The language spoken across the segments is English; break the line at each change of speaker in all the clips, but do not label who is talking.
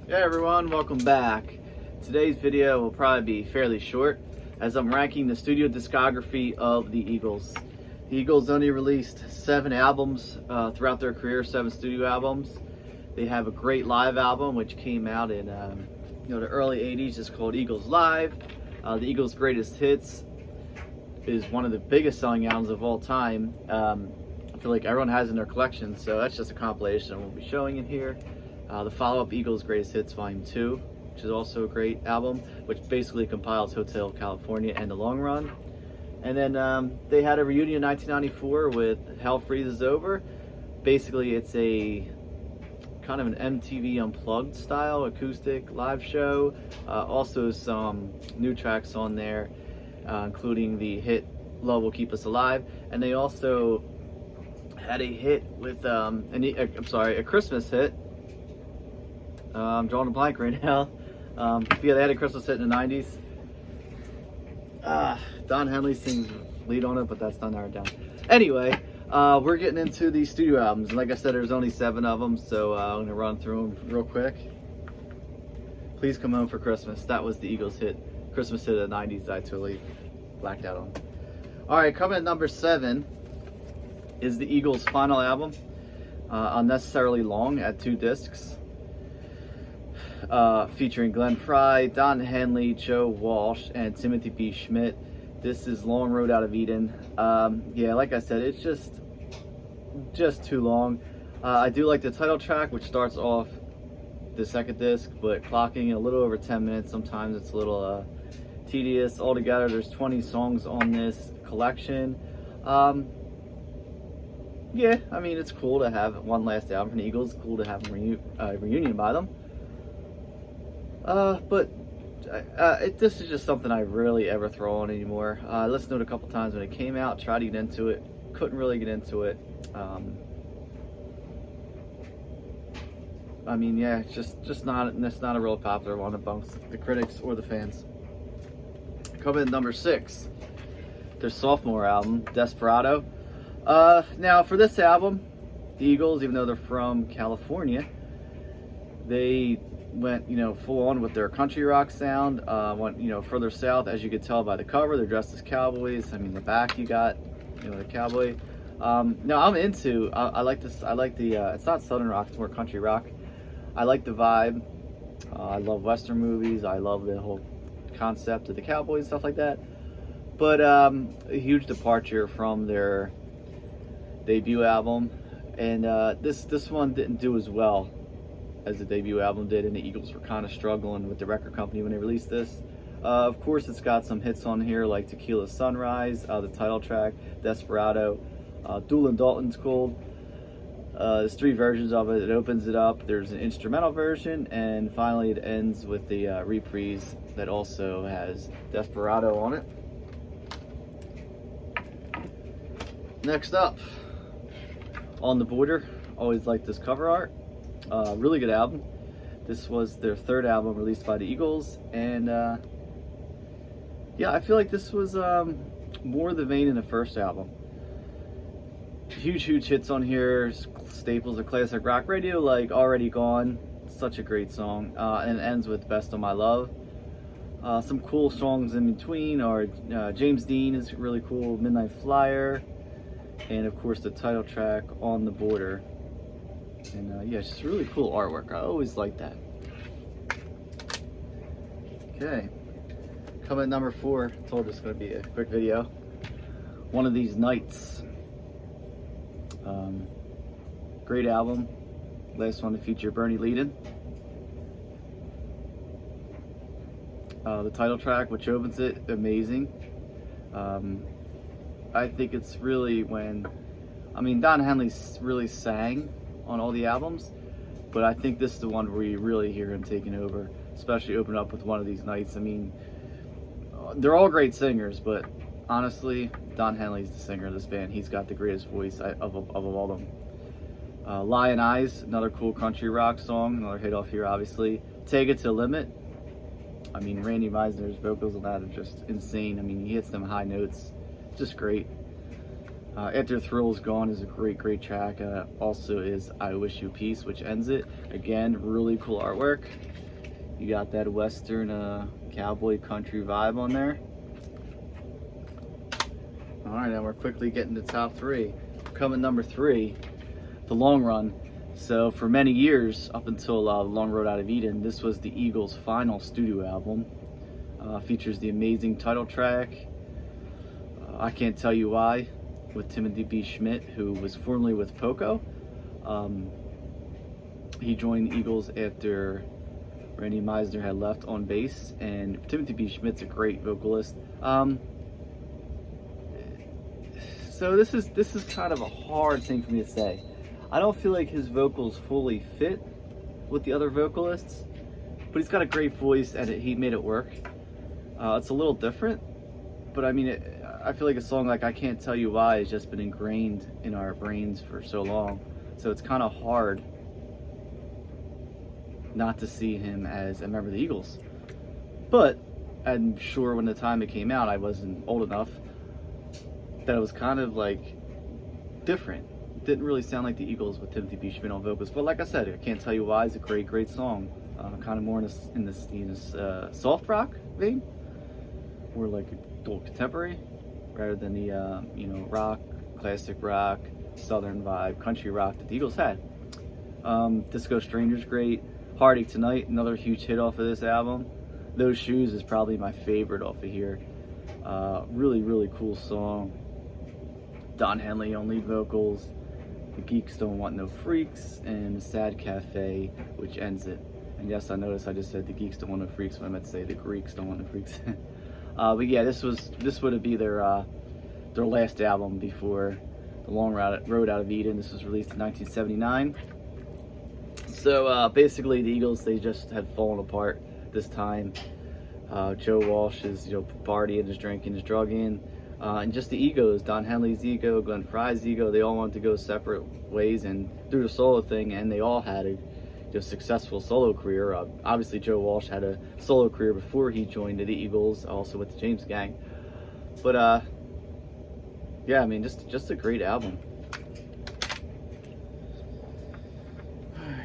Hey everyone, welcome back. Today's video will probably be fairly short as I'm ranking the studio discography of the Eagles. The Eagles only released 7 albums throughout their career, 7 studio albums. They have a great live album which came out in the early 80s. It's called Eagles Live. The Eagles' Greatest Hits is one of the biggest selling albums of all time. I feel like everyone has in their collection, so that's just a compilation I won't be showing in here. The follow-up, Eagles' Greatest Hits Volume 2, which is also a great album, which basically compiles Hotel California and The Long Run. And then they had a reunion in 1994 with Hell Freezes Over. Basically, it's a kind of an MTV Unplugged style acoustic live show. Also some new tracks on there, including the hit Love Will Keep Us Alive. And they also had a hit with, a Christmas hit. I'm drawing a blank right now. Yeah, they had a Christmas hit in the 90s. Don Henley sings lead on it, but that's not narrowed down. Anyway, we're getting into these studio albums. And like I said, there's only 7 of them, so I'm going to run through them real quick. Please Come Home for Christmas. That was the Eagles' hit, Christmas hit of the 90s I totally blacked out on. Alright, coming at number 7 is the Eagles' final album, Unnecessarily Long, at 2 discs. Featuring Glenn Frey, Don Henley, Joe Walsh, and Timothy B. Schmidt. This is Long Road Out of Eden. Yeah, like I said, it's just too long. I do like the title track, which starts off the second disc, but clocking a little over 10 minutes. Sometimes it's a little tedious. Altogether, there's 20 songs on this collection. Yeah, I mean, it's cool to have one last album from the Eagles. It's cool to have a reunion by them. But this is just something I rarely ever throw on anymore. I listened to it a couple times when it came out, tried to get into it, couldn't really get into it. I mean, yeah, it's not a real popular one amongst the critics or the fans. Coming in number 6, their sophomore album, Desperado. Now for this album, the Eagles, even though they're from California, they went, full on with their country rock sound. Went, further south, as you could tell by the cover. They're dressed as cowboys. I mean, the back you got, the cowboy. Now I'm into. I like this. I like the. It's not southern rock. It's more country rock. I like the vibe. I love Western movies. I love the whole concept of the cowboys, stuff like that. But a huge departure from their debut album, and this one didn't do as well as the debut album did, and the Eagles were kind of struggling with the record company when they released this. Of course, it's got some hits on here like Tequila Sunrise, the title track, Desperado, Doolin Dalton's called. There's 3 versions of it. It opens it up, there's an instrumental version, and finally it ends with the reprise that also has Desperado on it. Next up, On the Border. Always liked this cover art. Really good album. This was their 3rd album released by the Eagles, and yeah, I feel like this was more the vein in the first album. Huge hits on here, staples of classic rock radio like Already Gone, such a great song, and it ends with Best of My Love. Some cool songs in between are James Dean is really cool, Midnight Flyer, and of course the title track, On the Border. And yeah, it's just really cool artwork. I always like that. Okay, coming at number 4. I told you it's going to be a quick video. One of These Nights. Great album. Last one to feature Bernie Leadon. The title track, which opens it, amazing. I think it's really when, Don Henley really sang on all the albums, but I think this is the one where you really hear him taking over, especially open up with One of These Nights. I mean, they're all great singers, but honestly, Don Henley's the singer of this band. He's got the greatest voice of all of them. Lion Eyes, another cool country rock song, another hit off here, obviously. Take It to the Limit. I mean, Randy Meisner's vocals on that are just insane. I mean, he hits them high notes, just great. After Thrill's Gone is a great track. Also is I Wish You Peace, which ends it. Again, really cool artwork. You got that western cowboy country vibe on there. Alright, now we're quickly getting to top 3. Coming number 3, The Long Run. So for many years, up until Long Road Out of Eden, this was the Eagles' final studio album. Features the amazing title track, I Can't Tell You Why, with Timothy B. Schmidt, who was formerly with Poco. He joined the Eagles after Randy Meisner had left on bass, and Timothy B. Schmidt's a great vocalist. So this is kind of a hard thing for me to say. I don't feel like his vocals fully fit with the other vocalists, but he's got a great voice and he made it work. It's a little different, but I mean, I feel like a song like I Can't Tell You Why has just been ingrained in our brains for so long, so it's kind of hard not to see him as a member of the Eagles. But I'm sure when the time it came out, I wasn't old enough, that it was kind of like different. It didn't really sound like the Eagles with Timothy B. Schmidt on vocals. But like I said, I Can't Tell You Why is a great song. Kind of more in this soft rock vein, more like adult contemporary, rather than the rock, classic rock, southern vibe, country rock that the Eagles had. Disco Stranger's great. Heartache Tonight, another huge hit off of this album. Those Shoes is probably my favorite off of here. Really cool song. Don Henley on lead vocals. The Geeks Don't Want No Freaks, and The Sad Cafe, which ends it. And yes, I noticed I just said the Geeks Don't Want No Freaks when I meant to say the Greeks Don't Want No Freaks. But yeah, this would be their last album before The Long Road Out of Eden. This was released in 1979. So basically, the Eagles, they just had fallen apart this time. Joe Walsh is partying, is drinking, is drugging, and just the egos. Don Henley's ego, Glenn Frey's ego. They all wanted to go separate ways and do the solo thing, and they all had a successful solo career. Obviously, Joe Walsh had a solo career before he joined the Eagles, also with the James Gang. But yeah, I mean, just a great album.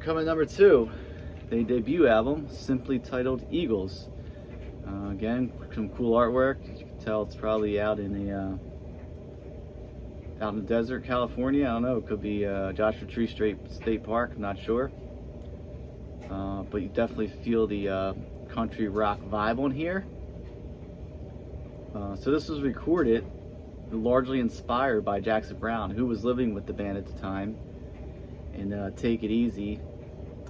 Coming number 2, their debut album, simply titled Eagles. Again, some cool artwork. As you can tell, it's probably out in the desert, California. I don't know. It could be Joshua Tree State Park. I'm not sure. But you definitely feel the country rock vibe on here. So this was recorded largely inspired by Jackson Browne, who was living with the band at the time. And Take It Easy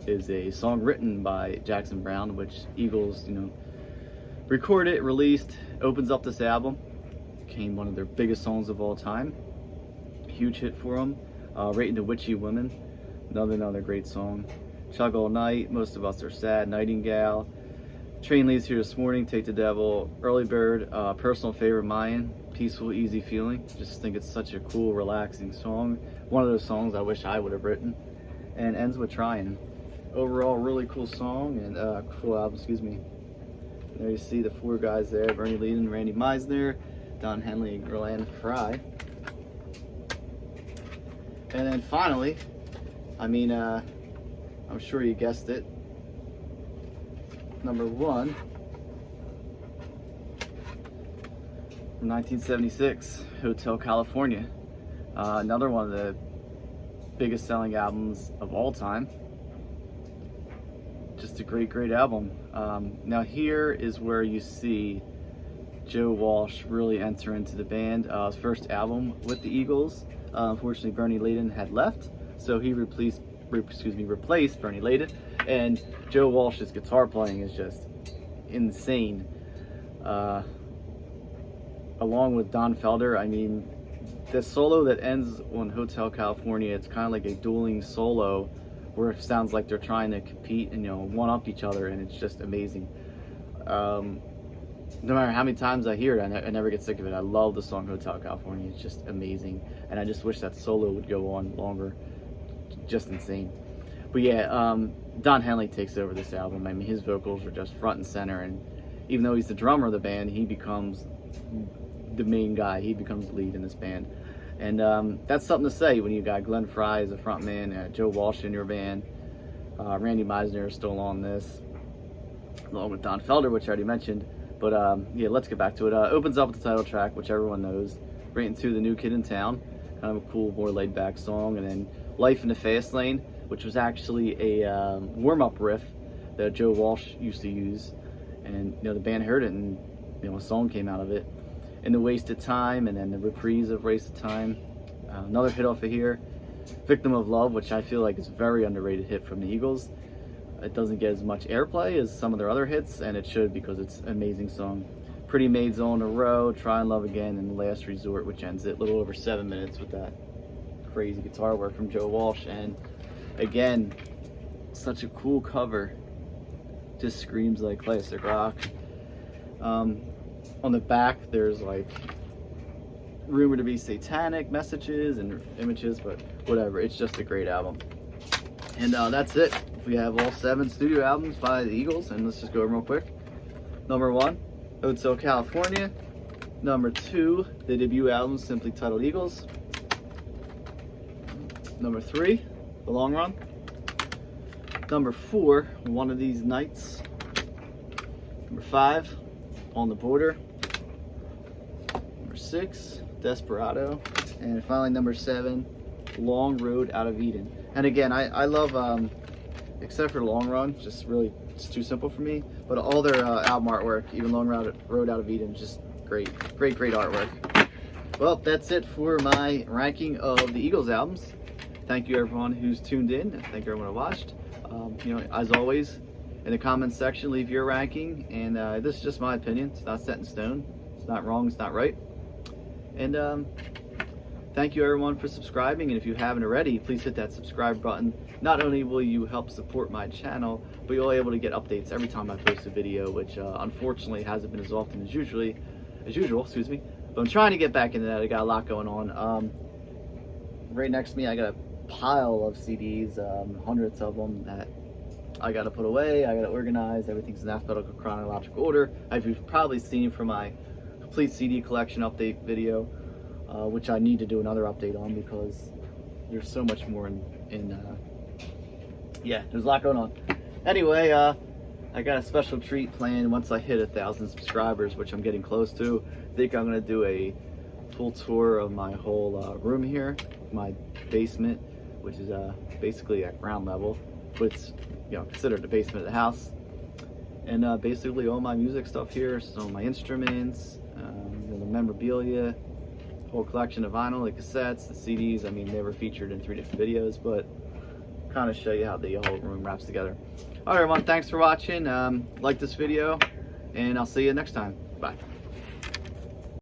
is a song written by Jackson Browne, which Eagles, recorded, released, opens up this album. Became one of their biggest songs of all time. Huge hit for them. Rating to Witchy Women, another great song. Chug All Night, Most of Us Are Sad, Nightingale. Train Leaves Here This Morning, Take the Devil, Early Bird, personal favorite mine, Peaceful Easy Feeling. Just think it's such a cool, relaxing song. One of those songs I wish I would have written. And ends with Trying. Overall, really cool song and cool album, excuse me. There you see the 4 guys there: Bernie Leadon, Randy Meisner, Don Henley, and Glenn Frey. And then finally, I mean, I'm sure you guessed it, number 1, from 1976, Hotel California. Another one of the biggest selling albums of all time. Just a great album. Now here is where you see Joe Walsh really enter into the band. His first album with the Eagles. Unfortunately, Bernie Leadon had left, so he replaced Bernie Leadon, and Joe Walsh's guitar playing is just insane. Along with Don Felder, I mean, the solo that ends on Hotel California, it's kind of like a dueling solo where it sounds like they're trying to compete and one-up each other, and it's just amazing. No matter how many times I hear it, I never get sick of it. I love the song Hotel California. It's just amazing, and I just wish that solo would go on longer. Just insane. But yeah, Don Henley takes over this album. I mean, his vocals are just front and center, and even though he's the drummer of the band, he becomes the main guy. He becomes the lead in this band. And that's something to say when you got Glenn Frey as a front man, Joe Walsh in your band, Randy Meisner is still on this, along with Don Felder, which I already mentioned. But yeah, let's get back to it. Opens up with the title track, which everyone knows, right into The New Kid in Town, kind of a cool, more laid-back song, and then Life in the Fast Lane, which was actually a warm-up riff that Joe Walsh used to use, and the band heard it, and a song came out of it. And The Wasted Time, and then the reprise of Wasted Time, another hit off of here, Victim of Love, which I feel like is a very underrated hit from the Eagles. It doesn't get as much airplay as some of their other hits, and it should, because it's an amazing song. Pretty Maids on the Road, Try and Love Again, and Last Resort, which ends it a little over 7 minutes with that crazy guitar work from Joe Walsh. And again, such a cool cover, just screams like classic rock. On the back there's like rumored to be satanic messages and images, but whatever, it's just a great album. And that's it. We have all 7 studio albums by the Eagles, and let's just go over them real quick. Number 1, Hotel California. Number 2, the debut album simply titled Eagles. Number 3, The Long Run. Number 4, One of These Nights. Number 5, On the Border. Number 6, Desperado. And finally, number 7, Long Road Out of Eden. And again, I love, except for Long Run, just really, it's too simple for me, but all their album artwork, even Long Road Out of Eden, just great artwork. Well, that's it for my ranking of the Eagles albums. Thank you everyone who's tuned in, and thank you everyone who watched. As always, in the comments section, leave your ranking, and this is just my opinion. It's not set in stone. It's not wrong, it's not right. And thank you everyone for subscribing, and if you haven't already, please hit that subscribe button. Not only will you help support my channel, but you'll be able to get updates every time I post a video, which unfortunately hasn't been as often as usual, but I'm trying to get back into that. I got a lot going on. Right next to me, I got a pile of CDs, hundreds of them that I got to put away, I got to organize. Everything's in alphabetical chronological order. As you've probably seen from my complete CD collection update video, which I need to do another update on, because there's so much more yeah, there's a lot going on. Anyway, I got a special treat planned once I hit 1,000 subscribers, which I'm getting close to. I think I'm going to do a full tour of my whole room here, my basement, which is basically at ground level, but it's considered the basement of the house. And basically all my music stuff here, so my instruments, the memorabilia, whole collection of vinyl, the cassettes, the CDs. I mean, they were featured in 3 different videos, but kind of show you how the whole room wraps together. All right, everyone, thanks for watching. Like this video, and I'll see you next time. Bye.